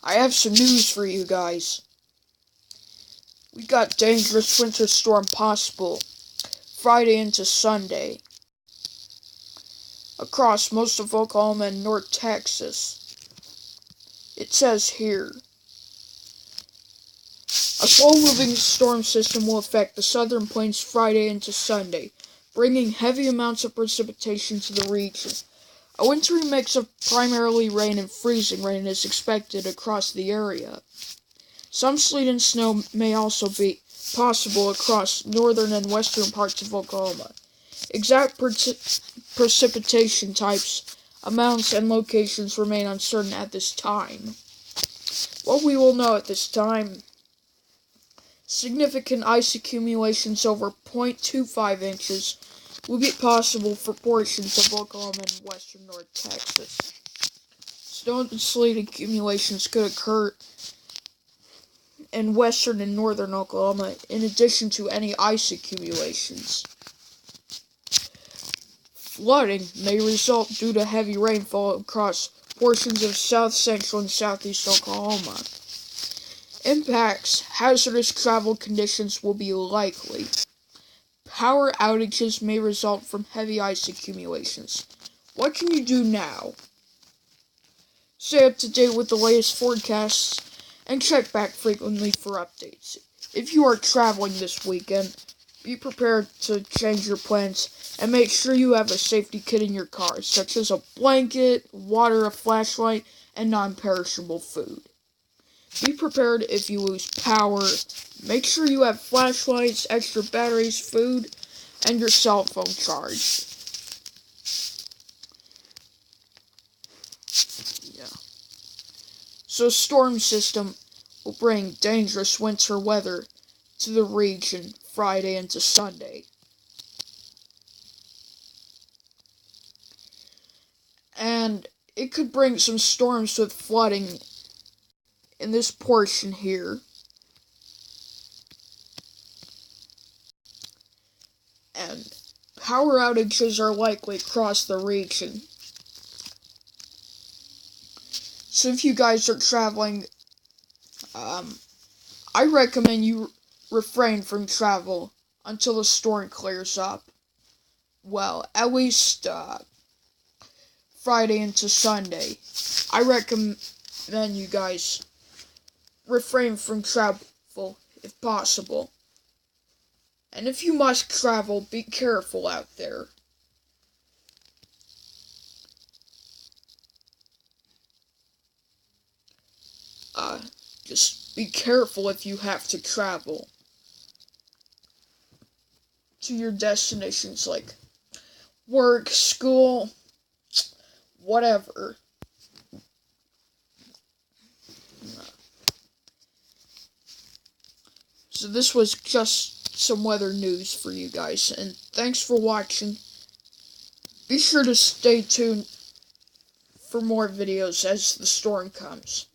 I have some news for you guys. We got dangerous winter storm possible Friday into Sunday across most of Oklahoma and North Texas. It says here, a slow-moving storm system will affect the southern plains Friday into Sunday, bringing heavy amounts of precipitation to the region. A wintry mix of primarily rain and freezing rain is expected across the area. Some sleet and snow may also be possible across northern and western parts of Oklahoma. Exact precipitation types, amounts, and locations remain uncertain at this time. What we will know at this time: significant ice accumulations over 0.25 inches will be possible for portions of Oklahoma and western North Texas. Snow and sleet accumulations could occur in western and northern Oklahoma, in addition to any ice accumulations. Flooding may result due to heavy rainfall across portions of south central and southeast Oklahoma. Impacts: hazardous travel conditions will be likely. Power outages may result from heavy ice accumulations. What can you do now? Stay up to date with the latest forecasts and check back frequently for updates. If you are traveling this weekend, be prepared to change your plans and make sure you have a safety kit in your car, such as a blanket, water, a flashlight, and non-perishable food. Be prepared if you lose power. Make sure you have flashlights, extra batteries, food, and your cell phone charged. So, storm system will bring dangerous winter weather to the region Friday into Sunday. And it could bring some storms with flooding in this portion here. And power outages are likely across the region. So if you guys are traveling, I recommend you refrain from travel until the storm clears up. Well, at least Friday into Sunday. I recommend you guys refrain from travel if possible. And if you must travel, be careful out there. Just be careful if you have to travel to your destinations like work, school, whatever. So this was just some weather news for you guys, and thanks for watching. Be sure to stay tuned for more videos as the storm comes.